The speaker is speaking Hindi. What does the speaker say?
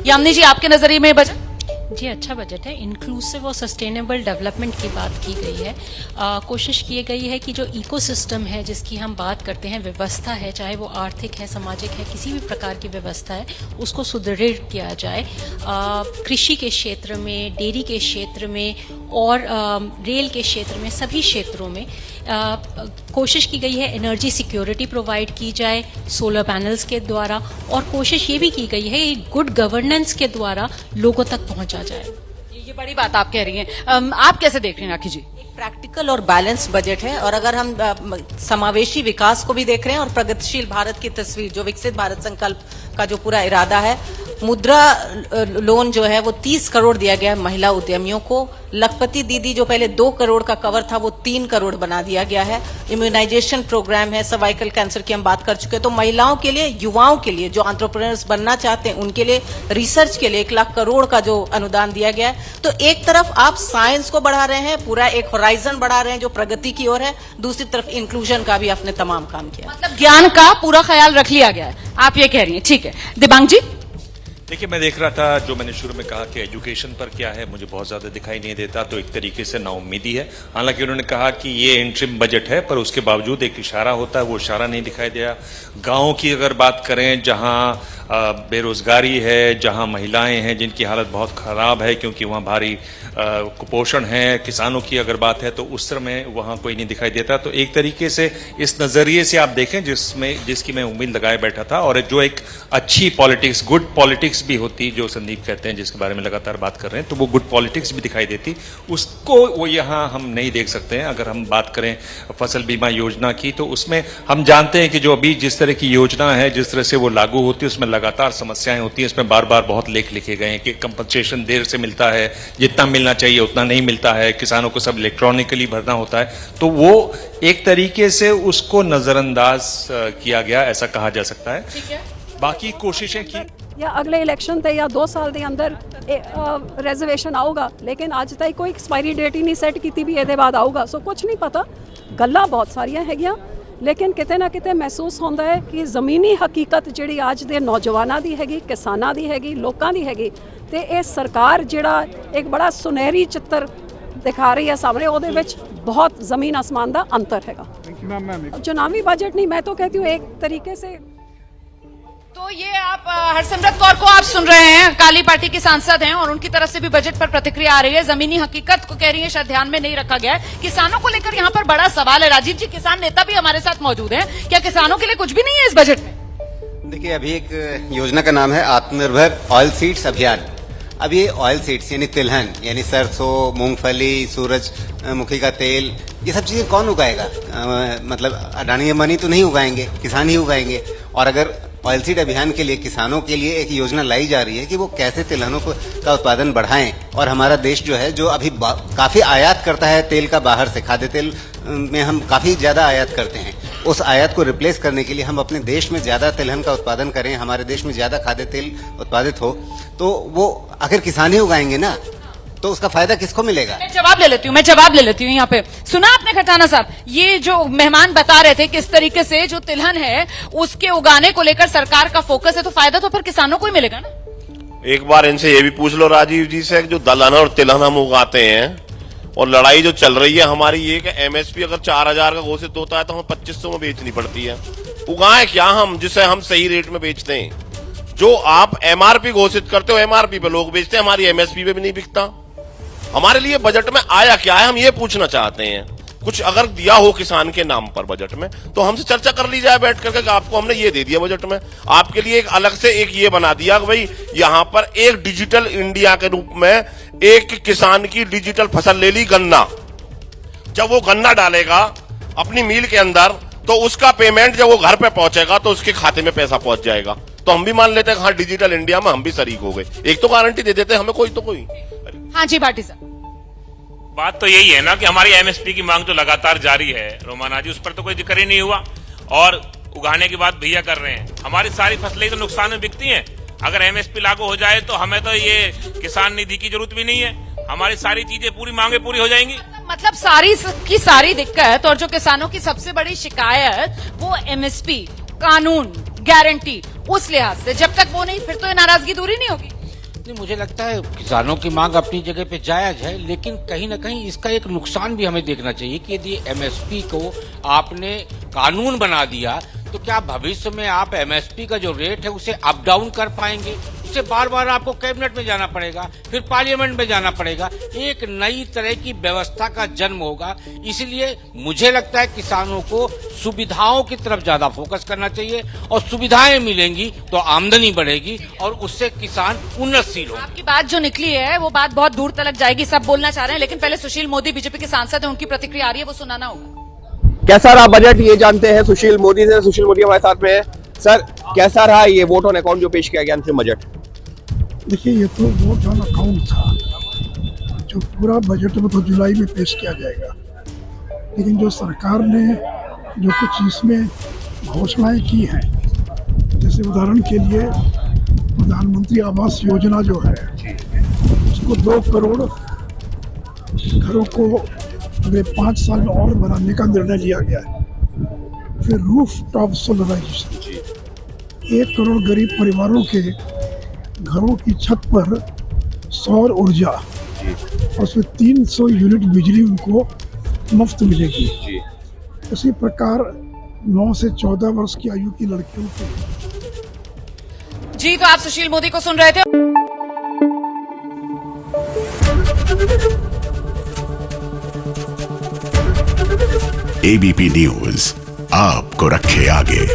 यामिनी जी, आपके नजरिए में बजट? जी, अच्छा बजट है। इंक्लूसिव और सस्टेनेबल डेवलपमेंट की बात की गई है। कोशिश की गई है कि जो इकोसिस्टम है जिसकी हम बात करते हैं, व्यवस्था है, चाहे वो आर्थिक है, सामाजिक है, किसी भी प्रकार की व्यवस्था है, उसको सुदृढ़ किया जाए। कृषि के क्षेत्र में, डेयरी के क्षेत्र में और रेल के क्षेत्र में, सभी क्षेत्रों में कोशिश की गई है एनर्जी सिक्योरिटी प्रोवाइड की जाए सोलर पैनल्स के द्वारा, और कोशिश ये भी की गई है गुड गवर्नेंस के द्वारा लोगों तक पहुंचा जाए। ये बड़ी बात आप कह रही हैं। आप कैसे देख रही हैं राखी जी? प्रैक्टिकल और बैलेंस बजट है, और अगर हम समावेशी विकास को भी देख रहे हैं और प्रगतिशील भारत की तस्वीर, जो विकसित भारत संकल्प का जो पूरा इरादा है, मुद्रा लोन जो है वो 30 करोड़ दिया गया है महिला उद्यमियों को। लखपति दीदी जो पहले 2 करोड़ का कवर था वो 3 करोड़ बना दिया गया है। इम्यूनाइजेशन प्रोग्राम है, सर्वाइकल कैंसर की हम बात कर चुके हैं। तो महिलाओं के लिए, युवाओं के लिए, जो एंटरप्रेन्योर्स बनना चाहते हैं उनके लिए रिसर्च के लिए 1 लाख करोड़ का जो अनुदान दिया गया है। तो एक तरफ आप साइंस को बढ़ा रहे हैं, पूरा एक होराइजन बढ़ा रहे हैं जो प्रगति की ओर है, दूसरी तरफ इंक्लूजन का भी आपने तमाम काम किया। मतलब ज्ञान का पूरा ख्याल रख लिया गया है, आप ये कह रही हैं। ठीक है, दिबांग जी। देखिए, मैं देख रहा था जो मैंने शुरू में कहा कि एजुकेशन पर क्या है, मुझे बहुत ज्यादा दिखाई नहीं देता, तो एक तरीके से नाउम्मीदी है। हालांकि उन्होंने कहा कि ये इंटरिम बजट है, पर उसके बावजूद एक इशारा होता है, वो इशारा नहीं दिखाई दिया। गाँव की अगर बात करें, जहां बेरोजगारी है, जहां महिलाएं हैं जिनकी हालत बहुत खराब है क्योंकि वहां भारी कुपोषण है, किसानों की अगर बात है तो उस समय वहां कोई नहीं दिखाई देता। तो एक तरीके से इस नजरिए से आप देखें जिसकी मैं उम्मीद लगाए बैठा था, और जो एक अच्छी पॉलिटिक्स, गुड पॉलिटिक्स भी होती, जो संदीप कहते हैं, जिसके बारे में लगातार बात कर रहे हैं, तो वो गुड पॉलिटिक्स भी दिखाई देती, उसको वो यहाँ हम नहीं देख सकते हैं। अगर हम बात करें फसल बीमा योजना की, तो उसमें हम जानते हैं कि जो अभी जिस तरह की योजना है, जिस तरह से वो लागू होती है, उसमें लगातार समस्याएं होती हैं। इसमें बार बार बहुत लेख लिखे गए हैं कि कंपनसेशन देर से मिलता है, जितना मिलना चाहिए उतना नहीं मिलता है, किसानों को सब इलेक्ट्रॉनिकली भरना होता है। तो वो एक तरीके से उसको नजरअंदाज किया गया, ऐसा कहा जा सकता है। ठीक है, बाकी कोशिशें की या अगले इलेक्शन थे या 2 साल के अंदर रिजर्वेशन आऊगा, लेकिन अज तक कोई एक्सपायरी डेट ही नहीं सैट की भी ये बाद आऊगा। सो कुछ नहीं पता, गल्लां बहुत सारियां हैगियां, लेकिन किते ना किते महसूस होंदा है कि ज़मीनी हकीकत जिहड़ी अज दे नौजवानां दी हैगी, किसानां दी हैगी, लोकां दी हैगी, ते ये सरकार जिहड़ा एक बड़ा सुनहरी चित्र दिखा रही है सामने, ਉਹਦੇ ਵਿੱਚ बहुत ज़मीन आसमान का अंतर हैगा। चुनावी बजट नहीं, मैं तो कहती हूँ एक तरीके से। तो ये आप हरसिमरत कौर को आप सुन रहे हैं, अकाली पार्टी की सांसद हैं, और उनकी तरफ से भी बजट पर प्रतिक्रिया आ रही है। जमीनी हकीकत को कह रही है शायद ध्यान में नहीं रखा गया है। किसानों को लेकर यहाँ पर बड़ा सवाल है। राजीव जी, किसान नेता भी हमारे साथ मौजूद हैं, क्या किसानों के लिए कुछ भी नहीं है इस बजट में? देखिए, अभी एक योजना का नाम है आत्मनिर्भर ऑयल सीड्स अभियान। अब ये ऑयल सीड्स यानी तिलहन, यानी सरसों, मूंगफली, सूरजमुखी का तेल, ये सब चीजें कौन उगाएगा? मतलब अडानी अंबानी तो नहीं उगाएंगे, किसान ही उगाएंगे। और अगर ऑयल सीड अभियान के लिए किसानों के लिए एक योजना लाई जा रही है कि वो कैसे तिलहनों का उत्पादन बढ़ाएं, और हमारा देश जो है, जो अभी काफी आयात करता है तेल का बाहर से, खाद्य तेल में हम काफी ज्यादा आयात करते हैं, उस आयात को रिप्लेस करने के लिए हम अपने देश में ज्यादा तिलहन का उत्पादन करें, हमारे देश में ज्यादा खाद्य तेल उत्पादित हो, तो वो अगर किसान ही उगाएंगे ना, तो उसका फायदा किसको मिलेगा? मैं जवाब ले लेती हूँ यहाँ पे। सुना आपने खटाना साहब, ये जो मेहमान बता रहे थे किस तरीके से जो तिलहन है उसके उगाने को लेकर सरकार का फोकस है, तो फायदा तो फिर किसानों को ही मिलेगा ना। एक बार इनसे ये भी पूछ लो राजीव जी से, जो दलहन और तिलहन हम उगाते हैं, और लड़ाई जो चल रही है हमारी ये कि एमएसपी अगर 4000 का घोषित होता है तो हमें 2500 में बेचनी पड़ती है। उगाएं क्या हम, जिसे हम सही रेट में बेचते हैं? जो आप एमआरपी घोषित करते हो, एमआरपी पे लोग बेचते हैं, हमारी एमएसपी पे भी नहीं बिकता। हमारे लिए बजट में आया क्या है, हम ये पूछना चाहते हैं। कुछ अगर दिया हो किसान के नाम पर बजट में, तो हमसे चर्चा कर ली जाए बैठ करके, आपको हमने ये दे दिया बजट में, आपके लिए एक अलग से एक ये बना दिया कि भाई यहाँ पर एक डिजिटल इंडिया के रूप में एक किसान की डिजिटल फसल ले ली, गन्ना। जब वो गन्ना डालेगा अपनी मिल के अंदर, तो उसका पेमेंट जब वो घर पे पहुंचेगा तो उसके खाते में पैसा पहुंच जाएगा। तो हम भी मान लेते हैं हाँ, डिजिटल इंडिया में हम भी शरीक हो गए। एक तो गारंटी दे देते हैं हमें, कोई तो कोई। हाँ जी भाटी साहब, बात तो यही है ना कि हमारी एमएसपी की मांग तो लगातार जारी है रोमाना जी, उस पर तो कोई जिक्र ही नहीं हुआ। और उगाने की बात भैया कर रहे हैं, हमारी सारी फसलें तो नुकसान में बिकती हैं। अगर एमएसपी लागू हो जाए तो हमें तो ये किसान निधि की जरूरत भी नहीं है, हमारी सारी चीजें पूरी मांगे पूरी हो जाएंगी। मतलब सारी की सारी दिक्कत और जो किसानों की सबसे बड़ी शिकायत वो एमएसपी, कानून, गारंटी, उस लिहाज से जब तक वो नहीं, फिर तो ये नाराजगी दूरी नहीं होगी। नहीं, मुझे लगता है किसानों की मांग अपनी जगह पे जायज है, लेकिन कहीं ना कहीं इसका एक नुकसान भी हमें देखना चाहिए कि यदि एमएसपी को आपने कानून बना दिया तो क्या भविष्य में आप एमएसपी का जो रेट है उसे अप डाउन कर पाएंगे? उसे बार बार आपको कैबिनेट में जाना पड़ेगा, फिर पार्लियामेंट में जाना पड़ेगा, एक नई तरह की व्यवस्था का जन्म होगा। इसलिए मुझे लगता है किसानों को सुविधाओं की तरफ ज्यादा फोकस करना चाहिए, और सुविधाएं मिलेंगी तो आमदनी बढ़ेगी और उससे किसान उन्नतशील होगा। आपकी बात जो निकली है वो बात बहुत दूर तक जाएगी, सब बोलना चाह रहे हैं, लेकिन पहले सुशील मोदी बीजेपी के सांसद हैं, उनकी प्रतिक्रिया आ रही है, वो सुनाना होगा। कैसा रहा बजट ये जानते हैं सुशील मोदी से। सुशील मोदी हमारे साथ में है। सर, कैसा रहा ये वोट ऑन अकाउंट जो पेश किया गया अंतिम बजट? देखिए, ये तो वोट ऑन अकाउंट था, जो पूरा बजट वो तो जुलाई में पेश किया जाएगा, लेकिन जो सरकार ने जो कुछ इसमें घोषणाएं की हैं, जैसे उदाहरण के लिए प्रधानमंत्री आवास योजना जो है उसको 2 करोड़ घरों को अगले 5 साल में और बनाने का निर्णय लिया गया है। फिर रूफ टॉप सोलराइजेशन, 1 करोड़ गरीब परिवारों के घरों की छत पर सौर ऊर्जा, और उसमें 300 यूनिट बिजली उनको मुफ्त मिलेगी। उसी प्रकार 9 से 14 वर्ष की आयु की लड़कियों को। जी, तो आप सुशील मोदी को सुन रहे थे। एबीपी न्यूज आपको रखे आगे।